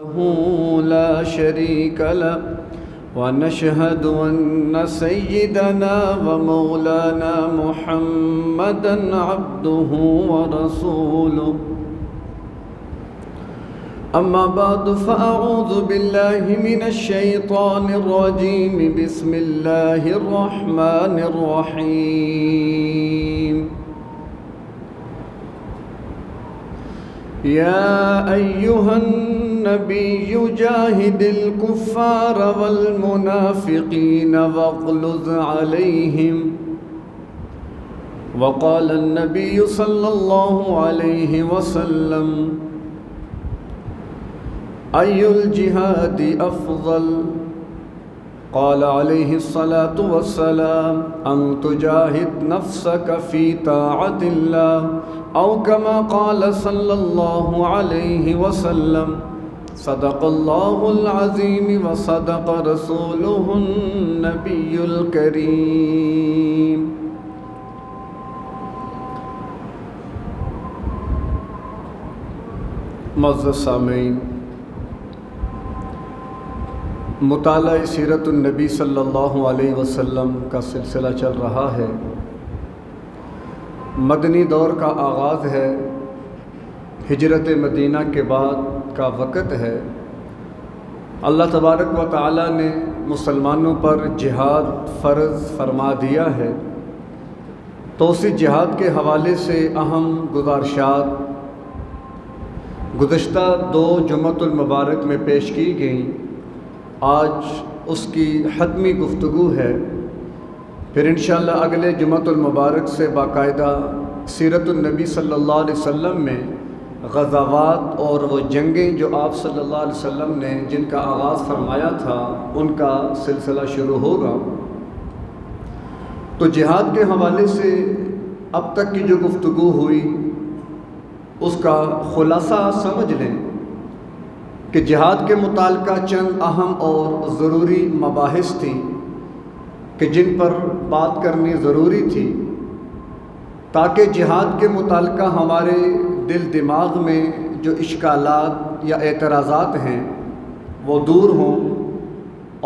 وحده لا شريك له ونشهد أن سيدنا ومولانا محمدا عبده ورسوله. أما بعد فأعوذ بالله من الشيطان الرجيم. بسم الله الرحمن الرحيم. يا أيها النبي جاهد الكفار والمنافقين واغلظ عليهم. وقال النبي صلى الله عليه وسلم: أي الجهاد أفضل؟ قال عليه الصلاة والسلام: أن تجاهد نفسك في طاعة الله، أو كما قال صلى الله عليه وسلم. صدق الله العظيم وصدق رسوله النبي الكريم. معزز سامعین، مطالعہ سیرت النبی صلی اللہ علیہ وسلم کا سلسلہ چل رہا ہے۔ مدنی دور کا آغاز ہے، ہجرت مدینہ کے بعد کا وقت ہے۔ اللہ تبارک و تعالی نے مسلمانوں پر جہاد فرض فرما دیا ہے، تو اسی جہاد کے حوالے سے اہم گزارشات گزشتہ 2 جمعۃ المبارک میں پیش کی گئیں۔ آج اس کی حتمی گفتگو ہے، پھر انشاءاللہ اگلے جمعۃ المبارک سے باقاعدہ سیرت النبی صلی اللہ علیہ وسلم میں غزوات اور وہ جنگیں جو آپ صلی اللہ علیہ وسلم نے جن کا آغاز فرمایا تھا ان کا سلسلہ شروع ہوگا۔ تو جہاد کے حوالے سے اب تک کی جو گفتگو ہوئی اس کا خلاصہ سمجھ لیں کہ جہاد کے متعلقہ چند اہم اور ضروری مباحث تھیں کہ جن پر بات کرنی ضروری تھی، تاکہ جہاد کے متعلقہ ہمارے دل دماغ میں جو اشکالات یا اعتراضات ہیں وہ دور ہوں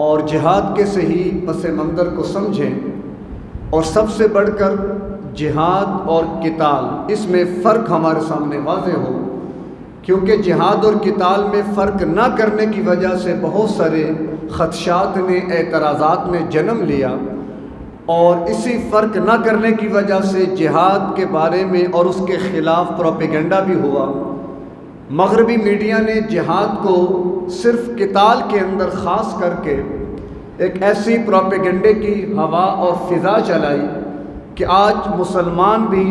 اور جہاد کے صحیح پس منظر کو سمجھیں، اور سب سے بڑھ کر جہاد اور قتال اس میں فرق ہمارے سامنے واضح ہو، کیونکہ جہاد اور قتال میں فرق نہ کرنے کی وجہ سے بہت سارے خدشات نے، اعتراضات نے جنم لیا، اور اسی فرق نہ کرنے کی وجہ سے جہاد کے بارے میں اور اس کے خلاف پروپیگنڈا بھی ہوا۔ مغربی میڈیا نے جہاد کو صرف قتال کے اندر خاص کر کے ایک ایسی پروپیگنڈے کی ہوا اور فضا چلائی کہ آج مسلمان بھی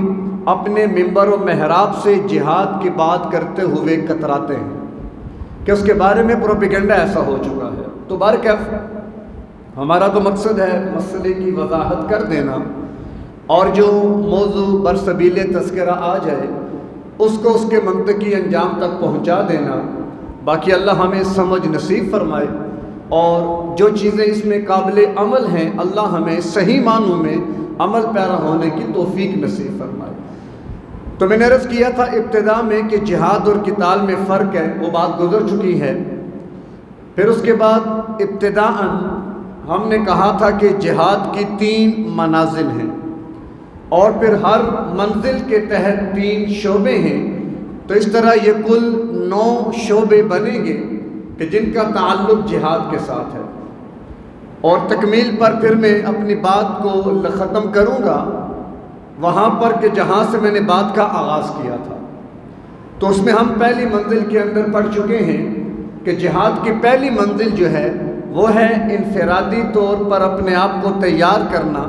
اپنے ممبر و محراب سے جہاد کی بات کرتے ہوئے کتراتے ہیں کہ اس کے بارے میں پروپیگنڈا ایسا ہو چکا ہے۔ تو بہرکیف ہمارا تو مقصد ہے مسئلے کی وضاحت کر دینا، اور جو موضوع برسبیل تذکرہ آ جائے اس کو اس کے منطقی انجام تک پہنچا دینا۔ باقی اللہ ہمیں سمجھ نصیب فرمائے، اور جو چیزیں اس میں قابل عمل ہیں اللہ ہمیں صحیح معنوں میں عمل پیرا ہونے کی توفیق نصیب فرمائے۔ تو میں نے عرض کیا تھا ابتدا میں کہ جہاد اور قتال میں فرق ہے، وہ بات گزر چکی ہے۔ پھر اس کے بعد ابتداءً ہم نے کہا تھا کہ جہاد کی 3 منازل ہیں، اور پھر ہر منزل کے تحت 3 شعبے ہیں، تو اس طرح یہ کل 9 شعبے بنیں گے کہ جن کا تعلق جہاد کے ساتھ ہے۔ اور تکمیل پر پھر میں اپنی بات کو ختم کروں گا وہاں پر کہ جہاں سے میں نے بات کا آغاز کیا تھا۔ تو اس میں ہم پہلی منزل کے اندر پڑھ چکے ہیں کہ جہاد کی پہلی منزل جو ہے وہ ہے انفرادی طور پر اپنے آپ کو تیار کرنا،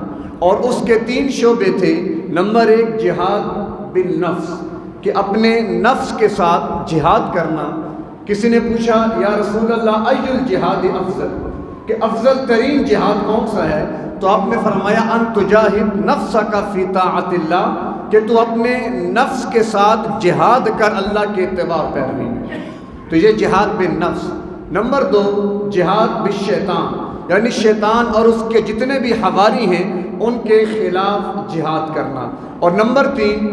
اور اس کے 3 شعبے تھے۔ نمبر 1 جہاد بالنفس، کہ اپنے نفس کے ساتھ جہاد کرنا۔ کسی نے پوچھا یا رسول اللہ ای الجہاد افضل، کہ افضل ترین جہاد کون سا ہے؟ تو آپ نے فرمایا ان تجاہد نفسک فی طاعت اللہ، کہ تو اپنے نفس کے ساتھ جہاد کر اللہ کے اتباع پیروی میں۔ تو یہ جہاد بالنفس۔ نمبر 2 جہاد بالشیطان، یعنی شیطان اور اس کے جتنے بھی حواری ہیں ان کے خلاف جہاد کرنا۔ اور نمبر 3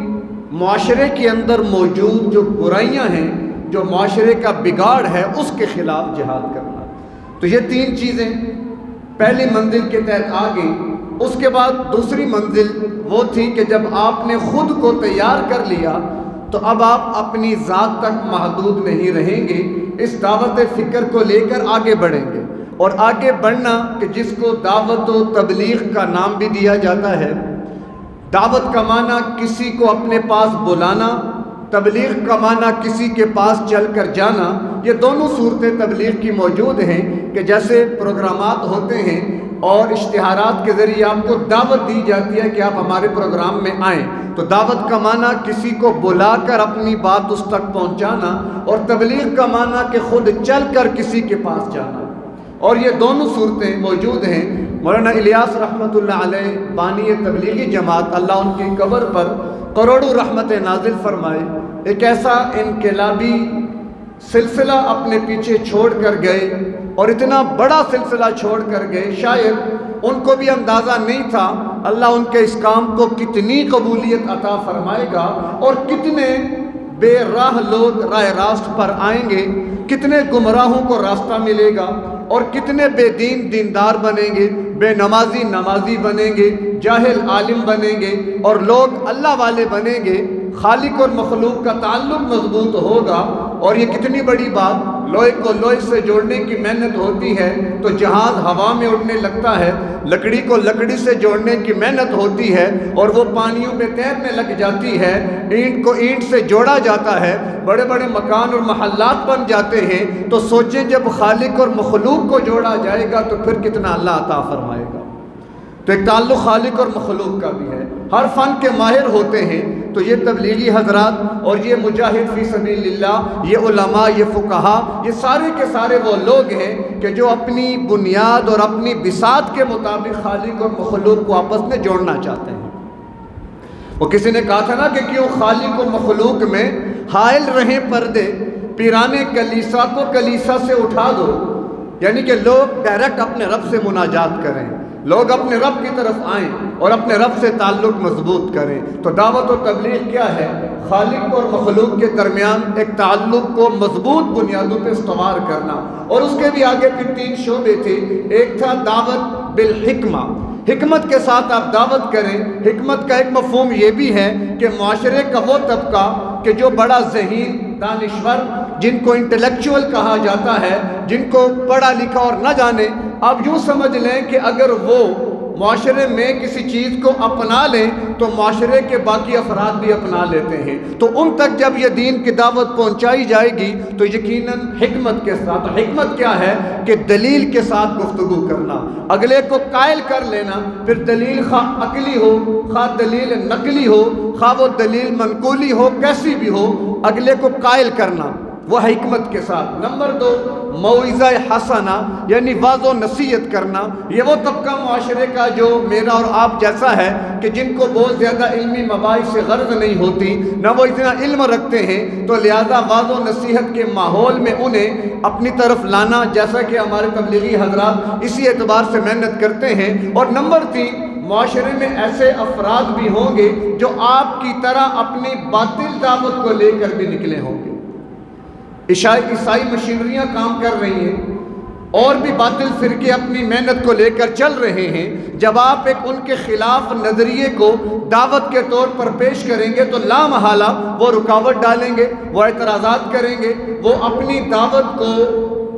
معاشرے کے اندر موجود جو برائیاں ہیں جو معاشرے کا بگاڑ ہے اس کے خلاف جہاد کرنا۔ تو یہ تین چیزیں پہلی منزل کے تحت آ گئی۔ اس کے بعد دوسری منزل وہ تھی کہ جب آپ نے خود کو تیار کر لیا تو اب آپ اپنی ذات تک محدود نہیں رہیں گے، اس دعوت فکر کو لے کر آگے بڑھیں گے۔ اور آگے بڑھنا کہ جس کو دعوت و تبلیغ کا نام بھی دیا جاتا ہے، دعوت کا معنی کسی کو اپنے پاس بلانا، تبلیغ کا معنی کسی کے پاس چل کر جانا۔ یہ دونوں صورتیں تبلیغ کی موجود ہیں کہ جیسے پروگرامات ہوتے ہیں اور اشتہارات کے ذریعے آپ کو دعوت دی جاتی ہے کہ آپ ہمارے پروگرام میں آئیں، تو دعوت کا معنی کسی کو بلا کر اپنی بات اس تک پہنچانا، اور تبلیغ کا معنی کہ خود چل کر کسی کے پاس جانا۔ اور یہ دونوں صورتیں موجود ہیں۔ مولانا الیاس رحمۃ اللہ علیہ بانی تبلیغی جماعت، اللہ ان کی قبر پر کروڑوں رحمت نازل فرمائے، ایک ایسا انقلابی سلسلہ اپنے پیچھے چھوڑ کر گئے، اور اتنا بڑا سلسلہ چھوڑ کر گئے، شاید ان کو بھی اندازہ نہیں تھا اللہ ان کے اس کام کو کتنی قبولیت عطا فرمائے گا، اور کتنے بے راہ لوگ راہ راست پر آئیں گے، کتنے گمراہوں کو راستہ ملے گا، اور کتنے بے دین دیندار بنیں گے، بے نمازی نمازی بنیں گے، جاہل عالم بنیں گے، اور لوگ اللہ والے بنیں گے، خالق اور مخلوق کا تعلق مضبوط ہوگا۔ اور یہ کتنی بڑی بات، لوہے کو لوہے سے جوڑنے کی محنت ہوتی ہے تو جہاز ہوا میں اڑنے لگتا ہے، لکڑی کو لکڑی سے جوڑنے کی محنت ہوتی ہے اور وہ پانیوں میں تیرنے لگ جاتی ہے، اینٹ کو اینٹ سے جوڑا جاتا ہے، بڑے بڑے مکان اور محلات بن جاتے ہیں۔ تو سوچیں جب خالق اور مخلوق کو جوڑا جائے گا تو پھر کتنا اللہ عطا فرمائے گا۔ تو ایک تعلق خالق اور مخلوق کا بھی ہے، ہر فن کے ماہر ہوتے ہیں۔ تو یہ تبلیغی حضرات اور یہ مجاہد فی سبیل اللہ، یہ علماء، یہ فقہا، یہ سارے کے سارے وہ لوگ ہیں کہ جو اپنی بنیاد اور اپنی بساط کے مطابق خالق اور مخلوق کو آپس میں جوڑنا چاہتے ہیں۔ وہ کسی نے کہا تھا نا کہ کیوں خالق و مخلوق میں حائل رہیں پردے، پیرانے کلیسا کو کلیسا سے اٹھا دو، یعنی کہ لوگ ڈائریکٹ اپنے رب سے مناجات کریں، لوگ اپنے رب کی طرف آئیں اور اپنے رب سے تعلق مضبوط کریں۔ تو دعوت و تبلیغ کیا ہے؟ خالق اور مخلوق کے درمیان ایک تعلق کو مضبوط بنیادوں پہ استوار کرنا۔ اور اس کے بھی آگے پھر تین شعبے تھے، ایک تھا دعوت بالحکمہ، حکمت کے ساتھ آپ دعوت کریں۔ حکمت کا ایک مفہوم یہ بھی ہے کہ معاشرے کا وہ طبقہ کہ جو بڑا ذہین، دانشور، جن کو انٹلیکچوئل کہا جاتا ہے، جن کو پڑھا لکھا اور نہ جانے، آپ یوں سمجھ لیں کہ اگر وہ معاشرے میں کسی چیز کو اپنا لیں تو معاشرے کے باقی افراد بھی اپنا لیتے ہیں۔ تو ان تک جب یہ دین کی دعوت پہنچائی جائے گی تو یقیناً حکمت کے ساتھ۔ حکمت کیا ہے؟ کہ دلیل کے ساتھ گفتگو کرنا، اگلے کو قائل کر لینا، پھر دلیل خواہ عقلی ہو، خواہ دلیل نقلی ہو، خواہ وہ دلیل منقولی ہو، کیسی بھی ہو، اگلے کو قائل کرنا، وہ حکمت کے ساتھ۔ نمبر دو، موعظہ حسنہ، یعنی واعظ و نصیحت کرنا۔ یہ وہ طبقہ معاشرے کا جو میرا اور آپ جیسا ہے کہ جن کو بہت زیادہ علمی مباحث سے غرض نہیں ہوتی، نہ وہ اتنا علم رکھتے ہیں، تو لہذا واعظ و نصیحت کے ماحول میں انہیں اپنی طرف لانا، جیسا کہ ہمارے تبلیغی حضرات اسی اعتبار سے محنت کرتے ہیں۔ اور نمبر تین، معاشرے میں ایسے افراد بھی ہوں گے جو آپ کی طرح اپنی باطل دعوت کو لے کر بھی نکلے ہوں گے۔ عیسائی مشینریاں کام کر رہی ہیں اور بھی باطل فرقے اپنی محنت کو لے کر چل رہے ہیں۔ جب آپ ایک ان کے خلاف نظریے کو دعوت کے طور پر پیش کریں گے تو لا محالہ وہ رکاوٹ ڈالیں گے، وہ اعتراضات کریں گے، وہ اپنی دعوت کو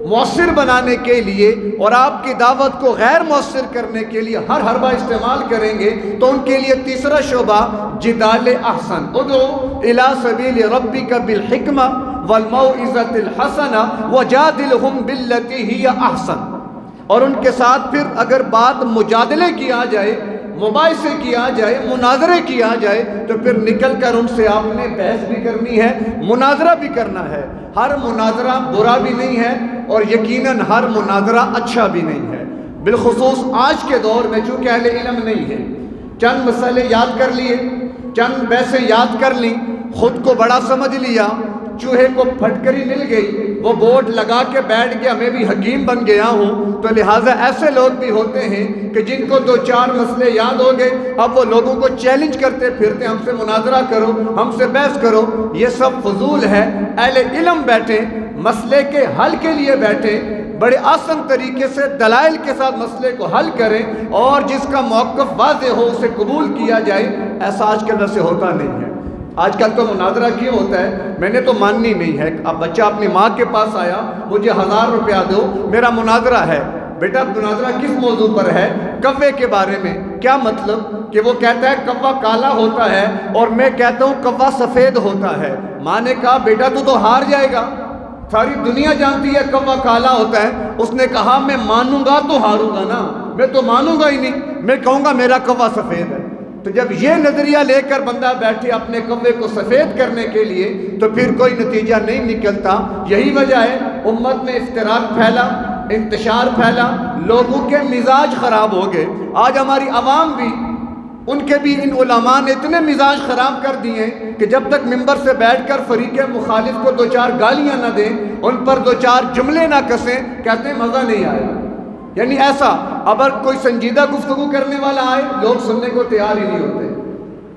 مؤثر بنانے کے لیے اور آپ کی دعوت کو غیر مؤثر کرنے کے لیے ہر حربہ استعمال کریں گے۔ تو ان کے لیے تیسرا شعبہ جدال احسن، ادعو الی سبیل ربک بالحکمہ والموعظۃ الحسنہ وجادلہم باللتی ہی احسن۔ اور ان کے ساتھ پھر اگر بات مجادلے کی آ جائے، مباحثے کی آ جائے، مناظرے کی آ جائے، تو پھر نکل کر ان سے آپ نے بحث بھی کرنی ہے، مناظرہ بھی کرنا ہے۔ ہر مناظرہ برا بھی نہیں ہے اور یقیناً ہر مناظرہ اچھا بھی نہیں ہے۔ بالخصوص آج کے دور میں چونکہ اہل علم نہیں ہے، چند مسئلے یاد کر لیے، چند بحثیں یاد کر لیں، خود کو بڑا سمجھ لیا، چوہے کو پھٹکری مل گئی، وہ بورڈ لگا کے بیٹھ گیا میں بھی حکیم بن گیا ہوں، تو لہٰذا ایسے لوگ بھی ہوتے ہیں کہ جن کو 2-4 مسئلے یاد ہو گئے، اب وہ لوگوں کو چیلنج کرتے پھرتے ہم سے مناظرہ کرو، ہم سے بحث کرو۔ یہ سب فضول ہے۔ اہل علم بیٹھے، مسئلے کے حل کے لیے بیٹھے، بڑے آسان طریقے سے دلائل کے ساتھ مسئلے کو حل کریں، اور جس کا موقف واضح ہو اسے قبول کیا جائے۔ ایسا آج کل ویسے ہوتا نہیں ہے۔ آج کل تو مناظرہ کیوں ہوتا ہے؟ میں نے تو ماننی نہیں ہے۔ اب بچہ اپنی ماں کے پاس آیا، مجھے 1000 روپیہ دو، میرا مناظرہ ہے۔ بیٹا مناظرہ کس موضوع پر ہے؟ کوے کے بارے میں۔ کیا مطلب؟ کہ وہ کہتا ہے کوا کالا ہوتا ہے اور میں کہتا ہوں کوا سفید ہوتا ہے۔ ماں نے کہا بیٹا تو ہار جائے گا، ساری دنیا جانتی ہے کوا کالا ہوتا ہے۔ اس نے کہا میں مانوں گا تو ہاروں گا نا، میں تو مانوں گا ہی نہیں، میں کہوں گا میرا کوا سفید ہے۔ تو جب یہ نظریہ لے کر بندہ بیٹھے اپنے کوے کو سفید کرنے کے لیے تو پھر کوئی نتیجہ نہیں نکلتا۔ یہی وجہ ہے امت میں افتراق پھیلا، انتشار پھیلا، لوگوں کے مزاج خراب ہو گئے۔ آج ہماری عوام بھی، ان کے بھی ان علماء نے اتنے مزاج خراب کر دیے کہ جب تک ممبر سے بیٹھ کر فریق مخالف کو 2-4 گالیاں نہ دیں، ان پر 2-4 جملے نہ کسیں، کہتے ہیں مزہ نہیں آیا۔ یعنی ایسا، اگر کوئی سنجیدہ گفتگو کرنے والا آئے لوگ سننے کو تیار ہی نہیں ہوتے۔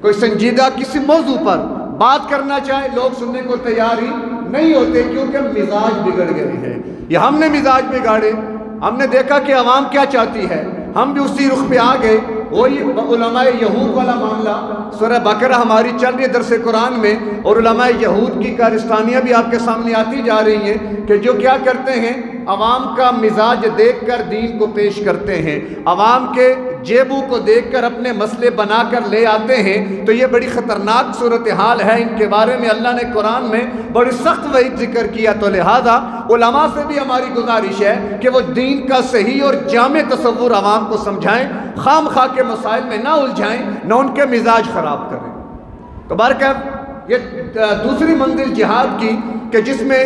کوئی سنجیدہ کسی موضوع پر بات کرنا چاہے لوگ سننے کو تیار ہی نہیں ہوتے، کیونکہ مزاج بگڑ گئے ہیں۔ یہ ہم نے مزاج بگاڑے، ہم نے دیکھا کہ عوام کیا چاہتی ہے، ہم بھی اسی رخ پہ آ گئے۔ وہی علماء یہود والا معاملہ، سورہ بقرہ ہماری چل رہی ہے درس قرآن میں، اور علماء یہود کی کارستانیاں بھی آپ کے سامنے آتی جا رہی ہیں کہ جو کیا کرتے ہیں، عوام کا مزاج دیکھ کر دین کو پیش کرتے ہیں، عوام کے جیبوں کو دیکھ کر اپنے مسئلے بنا کر لے آتے ہیں۔ تو یہ بڑی خطرناک صورتحال ہے، ان کے بارے میں اللہ نے قرآن میں بڑی سخت وعید ذکر کیا۔ تو لہٰذا علماء سے بھی ہماری گزارش ہے کہ وہ دین کا صحیح اور جامع تصور عوام کو سمجھائیں، خام خواہ کے مسائل میں نہ الجھائیں، نہ ان کے مزاج خراب کریں۔ تو بہرکیف یہ دوسری منزل جہاد کی، کہ جس میں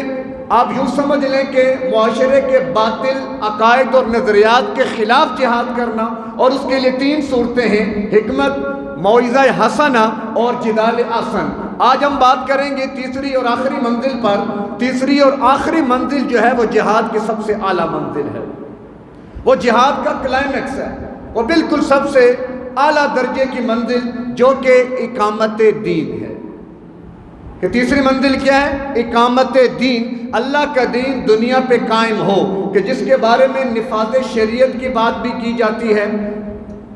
آپ یوں سمجھ لیں کہ معاشرے کے باطل عقائد اور نظریات کے خلاف جہاد کرنا، اور اس کے لیے 3 صورتیں ہیں: حکمت، موعظہ حسنہ اور جدال آسن۔ آج ہم بات کریں گے تیسری اور آخری منزل پر۔ تیسری اور آخری منزل جو ہے وہ جہاد کی سب سے اعلیٰ منزل ہے، وہ جہاد کا کلائمیکس ہے، وہ بالکل سب سے اعلیٰ درجے کی منزل جو کہ اقامت دین ہے۔ کہ تیسری منزل کیا ہے؟ اقامت دین، اللہ کا دین دنیا پہ قائم ہو، کہ جس کے بارے میں نفاذ شریعت کی بات بھی کی جاتی ہے،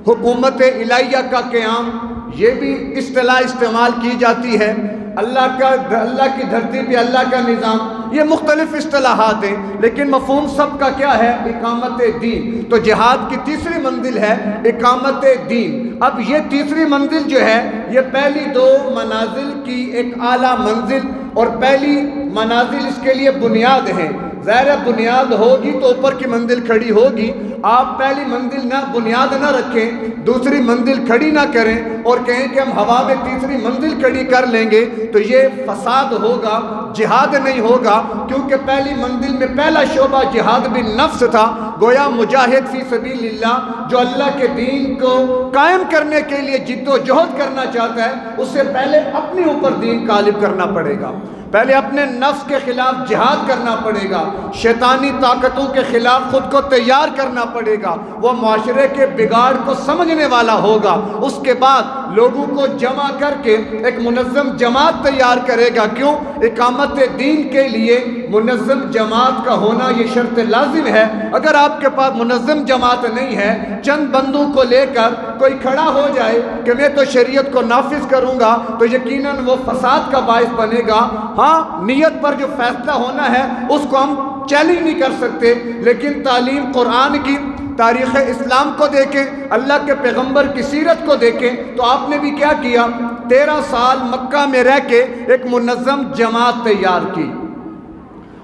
حکومت الہیہ کا قیام، یہ بھی اصطلاح استعمال کی جاتی ہے، اللہ کی دھرتی پہ اللہ کا نظام، یہ مختلف اصطلاحات ہیں، لیکن مفہوم سب کا کیا ہے؟ اقامت دین۔ تو جہاد کی تیسری منزل ہے اقامت دین۔ اب یہ تیسری منزل جو ہے یہ پہلی 2 منازل کی ایک اعلیٰ منزل، اور پہلی منازل اس کے لیے بنیاد ہے۔ ظاہر بنیاد ہوگی تو اوپر کی منزل کھڑی ہوگی۔ آپ پہلی منزل نہ بنیاد نہ رکھیں، دوسری منزل کھڑی نہ کریں اور کہیں کہ ہم ہوا میں تیسری منزل کھڑی کر لیں گے، تو یہ فساد ہوگا، جہاد نہیں ہوگا، کیونکہ پہلی منزل میں پہلا شعبہ جہاد بالنفس تھا۔ گویا مجاہد فی سبیل اللہ جو اللہ کے دین کو قائم کرنے کے لیے جد و جہد کرنا چاہتا ہے، اس سے پہلے اپنے اوپر دین غالب کرنا پڑے گا، پہلے اپنے نفس کے خلاف جہاد کرنا پڑے گا، شیطانی طاقتوں کے خلاف خود کو تیار کرنا پڑے گا، وہ معاشرے کے بگاڑ کو سمجھنے والا ہوگا، اس کے بعد لوگوں کو جمع کر کے ایک منظم جماعت تیار کرے گا۔ کیوں؟ اقامت دین کے لیے منظم جماعت کا ہونا یہ شرط لازم ہے۔ اگر آپ کے پاس منظم جماعت نہیں ہے، چند بندوں کو لے کر کوئی کھڑا ہو جائے کہ میں تو شریعت کو نافذ کروں گا، تو یقیناً وہ فساد کا باعث بنے گا۔ ہاں، نیت پر جو فیصلہ ہونا ہے اس کو ہم چیلنج نہیں کر سکتے، لیکن تعلیم قرآن کی، تاریخ اسلام کو دیکھیں، اللہ کے پیغمبر کی سیرت کو دیکھیں، تو آپ نے بھی کیا کیا؟ 13 سال مکہ میں رہ کے ایک منظم جماعت تیار کی۔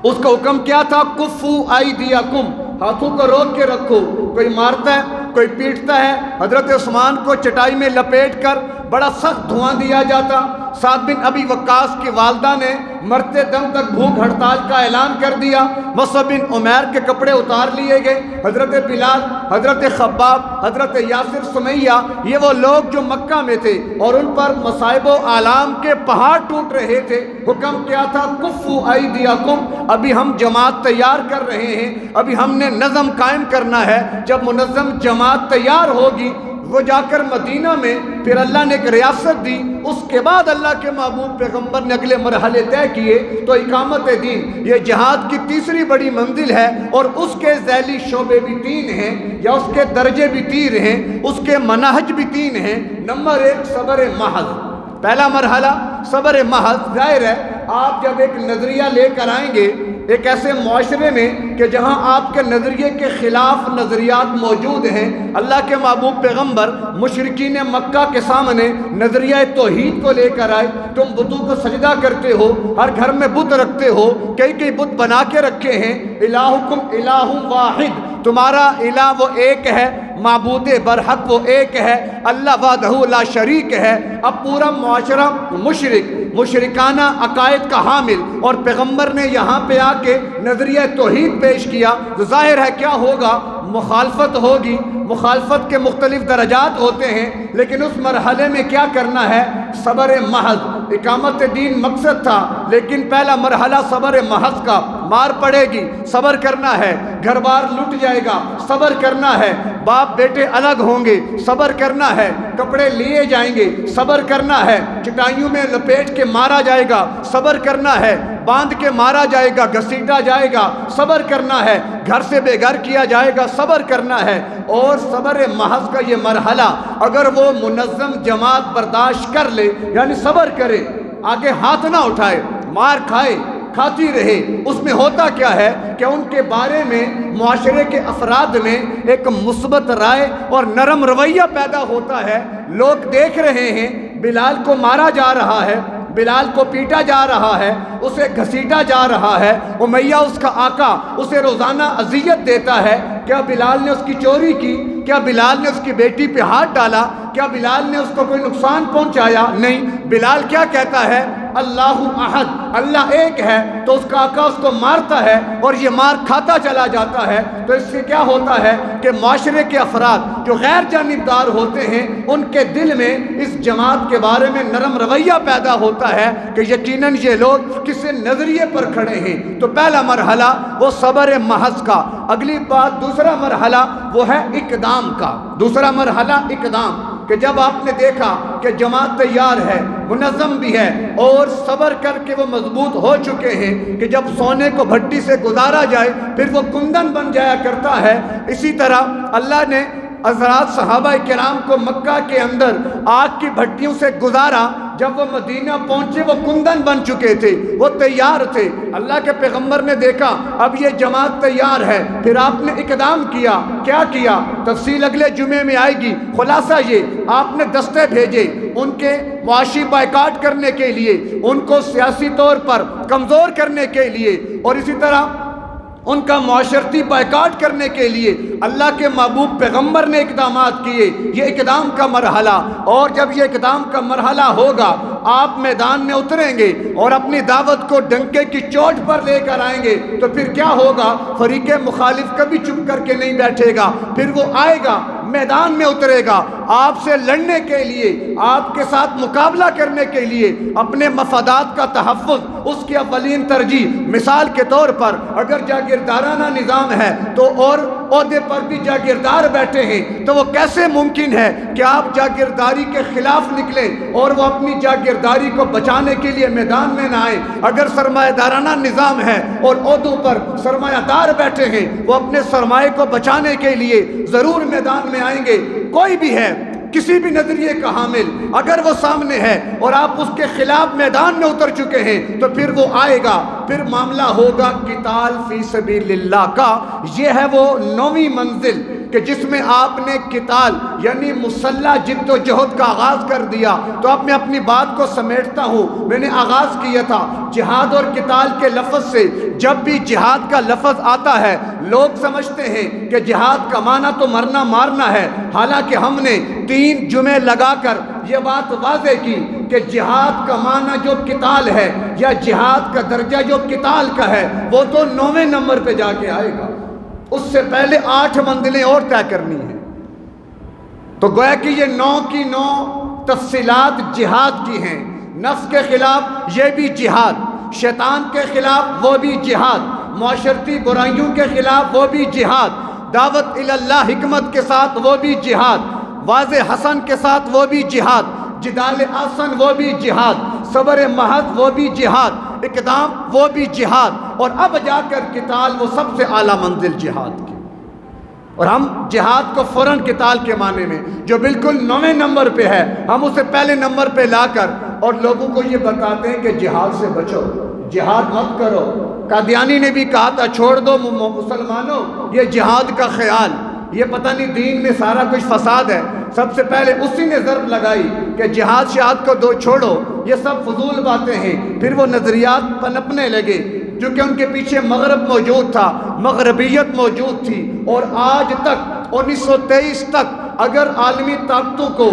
اس کا حکم کیا تھا؟ کفو ایدیکم، ہاتھوں کو روک کے رکھو۔ کوئی مارتا ہے، کوئی پیٹتا ہے، حضرت عثمان کو چٹائی میں لپیٹ کر بڑا سخت دھواں دیا جاتا۔ سعد بن ابی وقاص کی والدہ نے مرتے دم تک بھوک ہڑتال کا اعلان کر دیا۔ مصعب بن عمیر کے کپڑے اتار لیے گئے، حضرت بلال حضرت خباب، حضرت یاسر سمیہ، یہ وہ لوگ جو مکہ میں تھے اور ان پر مصائب و آلام کے پہاڑ ٹوٹ رہے تھے۔ حکم کیا تھا؟ کفو ایدیکم، ابھی ہم جماعت تیار کر رہے ہیں، ابھی ہم نے نظم قائم کرنا ہے۔ جب منظم جماعت تیار ہوگی وہ جا کر مدینہ میں پھر اللہ نے ایک ریاست دی، اس کے بعد اللہ کے محبوب پیغمبر نے اگلے مرحلے طے کیے۔ تو اقامت دین یہ جہاد کی تیسری بڑی منزل ہے، اور اس کے ذیلی شعبے بھی 3 ہیں، یا اس کے درجے بھی 3 ہیں، اس کے منہج بھی 3 ہیں۔ نمبر 1 صبر محض، پہلا مرحلہ صبر محض۔ ظاہر ہے آپ جب ایک نظریہ لے کر آئیں گے ایک ایسے معاشرے میں کہ جہاں آپ کے نظریے کے خلاف نظریات موجود ہیں، اللہ کے محبوب پیغمبر مشرکین مکہ کے سامنے نظریہ توحید کو لے کر آئے۔ تم بتوں کو سجدہ کرتے ہو، ہر گھر میں بت رکھتے ہو، کئی بت بنا کے رکھے ہیں۔ الہکم الہ واحد، تمہارا الہ وہ ایک ہے، معبود برحق وہ ایک ہے، اللہ وحدہ لا شریک ہے۔ اب پورا معاشرہ مشرکانہ عقائد کا حامل، اور پیغمبر نے یہاں پہ آ کے نظریہ توحید پیش کیا، تو ظاہر ہے کیا ہوگا؟ مخالفت ہوگی۔ مخالفت کے مختلف درجات ہوتے ہیں، لیکن اس مرحلے میں کیا کرنا ہے؟ صبر محض۔ اقامت دین مقصد تھا، لیکن پہلا مرحلہ صبر محض کا۔ مار پڑے گی، صبر کرنا ہے، گھر بار لٹ جائے گا، صبر کرنا ہے، باپ بیٹے الگ ہوں گے، صبر کرنا ہے، کپڑے لیے جائیں گے، صبر کرنا ہے، چٹائیوں میں لپیٹ کے مارا جائے گا، صبر کرنا ہے، باندھ کے مارا جائے گا، گھسیٹا جائے گا، صبر کرنا ہے، گھر سے بے گھر کیا جائے گا، صبر کرنا ہے۔ اور صبر محض کا یہ مرحلہ اگر وہ منظم جماعت برداشت کر لے، یعنی صبر کرے، آگے ہاتھ نہ اٹھائے، مار کھائے، کھاتی رہے، اس میں ہوتا کیا ہے کہ ان کے بارے میں معاشرے کے افراد میں ایک مثبت رائے اور نرم رویہ پیدا ہوتا ہے۔ لوگ دیکھ رہے ہیں بلال کو مارا جا رہا ہے، بلال کو پیٹا جا رہا ہے، اسے گھسیٹا جا رہا ہے، امیہ اس کا آقا اسے روزانہ اذیت دیتا ہے۔ کیا بلال نے اس کی چوری کی؟ کیا بلال نے اس کی بیٹی پہ ہاتھ ڈالا؟ کیا بلال نے اس کو کوئی نقصان پہنچایا؟ نہیں۔ بلال کیا کہتا ہے؟ اللہ احد، اللہ ایک ہے، تو اس کا آقا اس کو مارتا ہے اور یہ مار کھاتا چلا جاتا ہے۔ تو اس سے کیا ہوتا ہے کہ معاشرے کے افراد جو غیر جانبدار ہوتے ہیں ان کے دل میں اس جماعت کے بارے میں نرم رویہ پیدا ہوتا ہے کہ یقیناً یہ لوگ کسی نظریے پر کھڑے ہیں۔ تو پہلا مرحلہ وہ صبر محض کا۔ اگلی بات دوسرا مرحلہ وہ ہے اقدام کا۔ دوسرا مرحلہ اقدام، کہ جب آپ نے دیکھا کہ جماعت تیار ہے، منظم بھی ہے، اور صبر کر کے وہ مضبوط ہو چکے ہیں کہ جب سونے کو بھٹی سے گزارا جائے پھر وہ کندن بن جایا کرتا ہے، اسی طرح اللہ نے حضرات صحابہ کرام کو مکہ کے اندر آگ کی بھٹیوں سے گزارا۔ جب وہ مدینہ پہنچے وہ کندن بن چکے تھے، وہ تیار تھے۔ اللہ کے پیغمبر نے دیکھا اب یہ جماعت تیار ہے، پھر آپ نے اقدام کیا۔ کیا کیا؟ تفصیل اگلے جمعے میں آئے گی۔ خلاصہ یہ، آپ نے دستے بھیجے ان کے معاشی بائیکاٹ کرنے کے لیے، ان کو سیاسی طور پر کمزور کرنے کے لیے، اور اسی طرح ان کا معاشرتی بائیکاٹ کرنے کے لیے اللہ کے محبوب پیغمبر نے اقدامات کیے۔ یہ اقدام کا مرحلہ، اور جب یہ اقدام کا مرحلہ ہوگا آپ میدان میں اتریں گے اور اپنی دعوت کو ڈنکے کی چوٹ پر لے کر آئیں گے، تو پھر کیا ہوگا؟ فریق مخالف کبھی چپ کر کے نہیں بیٹھے گا، پھر وہ آئے گا، میدان میں اترے گا، آپ سے لڑنے کے لیے، آپ کے ساتھ مقابلہ کرنے کے لیے، اپنے مفادات کا تحفظ اس کی اولین ترجیح۔ مثال کے طور پر اگر جاگیردارانہ نظام ہے تو اور عہدے پر بھی جاگیردار بیٹھے ہیں، تو وہ کیسے ممکن ہے کہ آپ جاگیرداری کے خلاف نکلیں اور وہ اپنی جاگیرداری کو بچانے کے لیے میدان میں نہ آئیں؟ اگر سرمایہ دارانہ نظام ہے اور عہدوں پر سرمایہ دار بیٹھے ہیں، وہ اپنے سرمایہ کو بچانے کے لیے ضرور میدان میں آئیں گے۔ کوئی بھی ہے، کسی بھی نظریے کا حامل اگر وہ سامنے ہے اور آپ اس کے خلاف میدان میں اتر چکے ہیں تو پھر وہ آئے گا، پھر معاملہ ہوگا قتال فی سبیل اللہ کا۔ یہ ہے وہ 9ویں منزل کہ جس میں آپ نے قتال یعنی مسلح جد و جہد کا آغاز کر دیا۔ تو اب میں اپنی بات کو سمیٹتا ہوں۔ میں نے آغاز کیا تھا جہاد اور قتال کے لفظ سے۔ جب بھی جہاد کا لفظ آتا ہے لوگ سمجھتے ہیں کہ جہاد کا معنی تو مرنا مارنا ہے، حالانکہ ہم نے 3 جمعے لگا کر یہ بات واضح کی کہ جہاد کا معنی جو قتال ہے یا جہاد کا درجہ جو قتال کا ہے وہ تو 9ویں نمبر پہ جا کے آئے گا۔ اس سے پہلے 8 منزلیں اور طے کرنی ہیں۔ تو گویا کہ یہ 9 کی 9 تفصیلات جہاد کی ہیں۔ نفس کے خلاف یہ بھی جہاد، شیطان کے خلاف وہ بھی جہاد، معاشرتی برائیوں کے خلاف وہ بھی جہاد، دعوت اللہ حکمت کے ساتھ وہ بھی جہاد، واضح حسن کے ساتھ وہ بھی جہاد، جدال آسن وہ بھی جہاد، صبر محض وہ بھی جہاد، اقدام وہ بھی جہاد، اور اب جا کر قتال وہ سب سے اعلیٰ منزل جہاد کی۔ اور ہم جہاد کو فوراً قتال کے معنی میں جو بالکل 9ویں نمبر پہ ہے، ہم اسے پہلے نمبر پہ لا کر اور لوگوں کو یہ بتاتے ہیں کہ جہاد سے بچو، جہاد مت کرو۔ قادیانی نے بھی کہا تھا چھوڑ دو مسلمانوں یہ جہاد کا خیال، یہ پتہ نہیں دین میں سارا کچھ فساد ہے۔ سب سے پہلے اسی نے ضرب لگائی کہ جہاد شہاد کو دو چھوڑو، یہ سب فضول باتیں ہیں۔ پھر وہ نظریات پنپنے لگے جو کہ ان کے پیچھے مغرب موجود تھا، مغربیت موجود تھی، اور آج تک 1923 تک اگر عالمی طاقتوں کو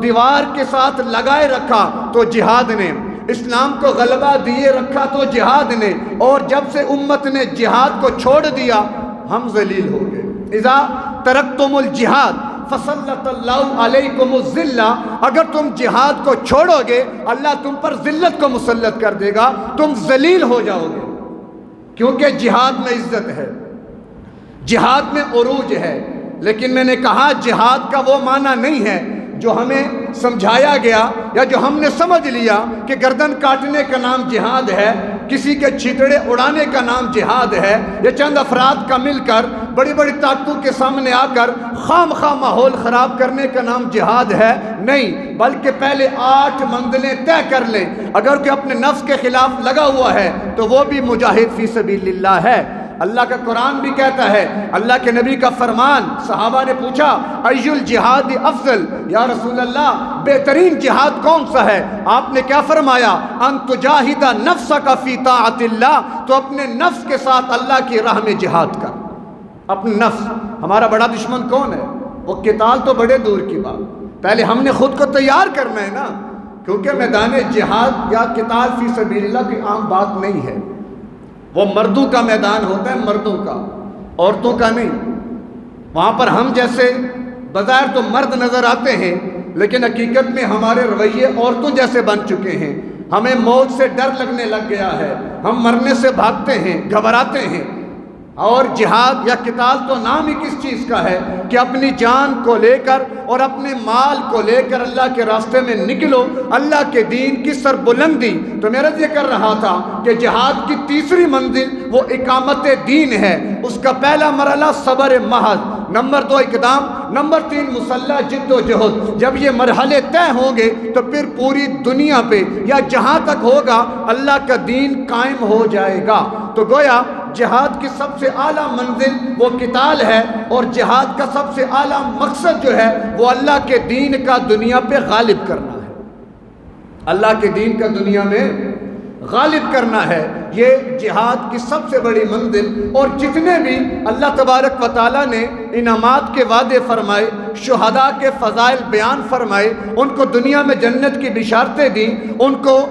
دیوار کے ساتھ لگائے رکھا تو جہاد نے، اسلام کو غلبہ دیے رکھا تو جہاد نے، اور جب سے امت نے جہاد کو چھوڑ دیا ہم ذلیل ہو گئے۔ اذا ترکتم الجہاد فسلط اللہ علیکم الذلہ، اگر تم جہاد کو چھوڑو گے اللہ تم پر ذلت کو مسلط کر دے گا، تم ذلیل ہو جاؤ گے، کیونکہ جہاد میں عزت ہے، جہاد میں عروج ہے۔ لیکن میں نے کہا جہاد کا وہ معنی نہیں ہے جو ہمیں سمجھایا گیا یا جو ہم نے سمجھ لیا کہ گردن کاٹنے کا نام جہاد ہے، کسی کے چھیتڑے اڑانے کا نام جہاد ہے، یا چند افراد کا مل کر بڑی بڑی طاقتوں کے سامنے آ کر خام خواہ ماحول خراب کرنے کا نام جہاد ہے۔ نہیں، بلکہ پہلے 8 منزلیں طے کر لیں۔ اگر کوئی اپنے نفس کے خلاف لگا ہوا ہے تو وہ بھی مجاہد فی سبیل اللہ ہے۔ اللہ کا قرآن بھی کہتا ہے، اللہ کے نبی کا فرمان، صحابہ نے پوچھا ای الجہاد افضل، یا رسول اللہ بہترین جہاد کون سا ہے؟ آپ نے کیا فرمایا؟ ان تجاہد نفسک فی طاعت اللہ، تو اپنے نفس کے ساتھ اللہ کی راہ میں جہاد کر۔ اپنے نفس، ہمارا بڑا دشمن کون ہے؟ وہ قتال تو بڑے دور کی بات، پہلے ہم نے خود کو تیار کرنا ہے نا، کیونکہ میدان جہاد یا قتال فی سبیل اللہ کی عام بات نہیں ہے، وہ مردوں کا میدان ہوتا ہے، مردوں کا، عورتوں کا نہیں۔ وہاں پر ہم جیسے بظاہر تو مرد نظر آتے ہیں لیکن حقیقت میں ہمارے رویے عورتوں جیسے بن چکے ہیں۔ ہمیں موت سے ڈر لگنے لگ گیا ہے، ہم مرنے سے بھاگتے ہیں، گھبراتے ہیں۔ اور جہاد یا قتال تو نام ہی کس چیز کا ہے کہ اپنی جان کو لے کر اور اپنے مال کو لے کر اللہ کے راستے میں نکلو، اللہ کے دین کی سربلندی۔ تو میں عرض یہ کر رہا تھا کہ جہاد کی تیسری منزل وہ اقامت دین ہے۔ اس کا پہلا مرحلہ صبر محض، نمبر 2 اقدام، نمبر 3 مسلح جد و جہد۔ جب یہ مرحلے طے ہوں گے تو پھر پوری دنیا پہ یا جہاں تک ہوگا اللہ کا دین قائم ہو جائے گا۔ تو گویا جہاد کی سب سے اعلیٰ منزل وہ قتال ہے، اور جہاد کا سب سے اعلیٰ مقصد جو ہے وہ اللہ کے دین کا دنیا پہ غالب کرنا ہے، اللہ کے دین کا دنیا میں غالب کرنا ہے۔ یہ جہاد کی سب سے بڑی منزل، اور جتنے بھی اللہ تبارک و تعالیٰ نے انعامات کے وعدے فرمائے، شہداء کے فضائل بیان فرمائے، ان کو دنیا میں جنت کی بشارتیں دیں، ان کو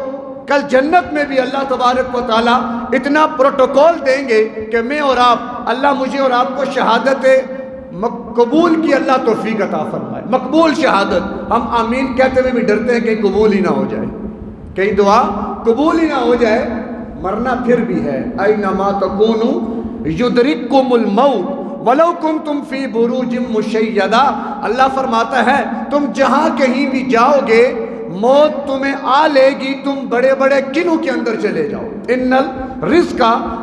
کل جنت میں بھی اللہ تبارک و تعالیٰ اتنا پروٹوکول دیں گے کہ میں اور آپ، اللہ مجھے اور آپ کو شہادت قبول کی اللہ توفیق عطا فرمائے، مقبول شہادت۔ ہم آمین کہتے ہوئے بھی ڈرتے ہیں کہ قبول ہی نہ ہو جائے، کہیں دعا قبول ہی نہ ہو جائے۔ مرنا پھر بھی ہے، اینما تکونوا یدرککم الموت ولو کنتم فی بروج مشیدہ۔ اللہ فرماتا ہے تم جہاں کہیں بھی جاؤ گے موت تمہیں آ لے گی، تم بڑے بڑے قلعوں کے اندر چلے جاؤ۔ ان الرزق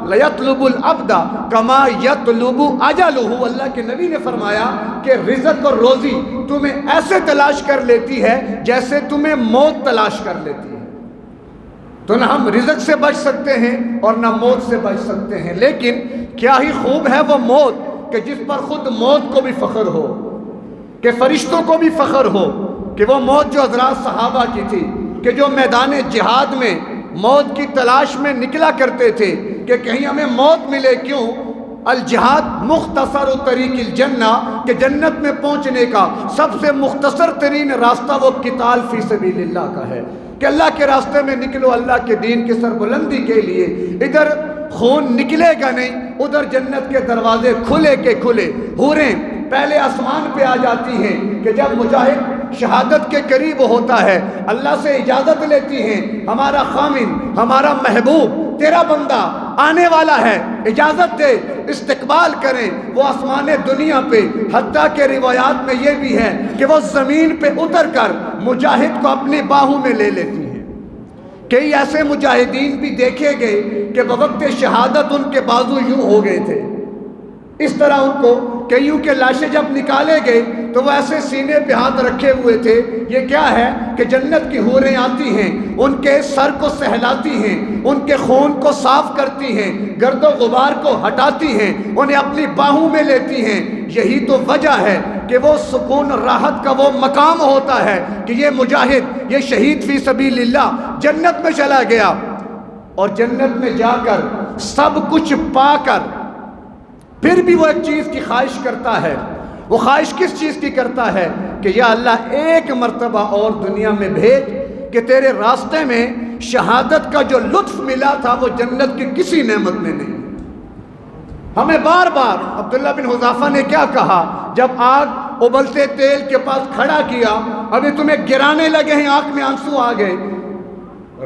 لیطلب العبد کما یطلب اجلہ، اللہ کے نبی نے فرمایا کہ رزق اور روزی تمہیں ایسے تلاش کر لیتی ہے جیسے تمہیں موت تلاش کر لیتی ہے۔ تو نہ ہم رزق سے بچ سکتے ہیں اور نہ موت سے بچ سکتے ہیں، لیکن کیا ہی خوب ہے وہ موت کہ جس پر خود موت کو بھی فخر ہو، کہ فرشتوں کو بھی فخر ہو، کہ وہ موت جو حضرات صحابہ کی تھی، کہ جو میدان جہاد میں موت کی تلاش میں نکلا کرتے تھے کہ کہیں ہمیں موت ملے کیوں۔ الجہاد مختصر طریق الجنہ، کہ جنت میں پہنچنے کا سب سے مختصر ترین راستہ وہ قتال فی سبیل اللہ کا ہے، کہ اللہ کے راستے میں نکلو اللہ کے دین کی سربلندی کے لیے۔ ادھر خون نکلے گا نہیں، ادھر جنت کے دروازے کھلے کے کھلے، حوریں پہلے آسمان پہ آ جاتی ہیں کہ جب مجاہد شہادت کے قریب ہوتا ہے اللہ سے اجازت لیتی ہیں، ہمارا خامن، ہمارا محبوب، تیرا بندہ آنے والا ہے، اجازت دے، استقبال کریں۔ وہ آسمان دنیا پہ، حتیٰ کہ روایات میں یہ بھی ہے کہ وہ زمین پہ اتر کر مجاہد کو اپنی باہوں میں لے لیتی ہیں۔ کئی ایسے مجاہدین بھی دیکھے گئے کہ بوقت شہادت ان کے بازو یوں ہو گئے تھے، اس طرح ان کو کئیوں کے لاشیں جب نکالے گئے تو وہ ایسے سینے پہ ہاتھ رکھے ہوئے تھے۔ یہ کیا ہے کہ جنت کی حوریں آتی ہیں، ان کے سر کو سہلاتی ہیں، ان کے خون کو صاف کرتی ہیں، گرد و غبار کو ہٹاتی ہیں، انہیں اپنی باہوں میں لیتی ہیں۔ یہی تو وجہ ہے کہ وہ سکون راحت کا وہ مقام ہوتا ہے کہ یہ مجاہد، یہ شہید فی سبیل اللہ جنت میں چلا گیا، اور جنت میں جا کر سب کچھ پا کر پھر بھی وہ ایک چیز کی خواہش کرتا ہے۔ وہ خواہش کس چیز کی کرتا ہے کہ یا اللہ ایک مرتبہ اور دنیا میں بھیج کہ تیرے راستے میں شہادت کا جو لطف ملا تھا وہ جنت کی کسی نعمت میں نہیں۔ ہمیں بار بار عبداللہ بن حذافہ نے کیا کہا جب آگ ابلتے تیل کے پاس کھڑا کیا، ابھی تمہیں گرانے لگے ہیں، آنکھ میں آنسو آ گئے۔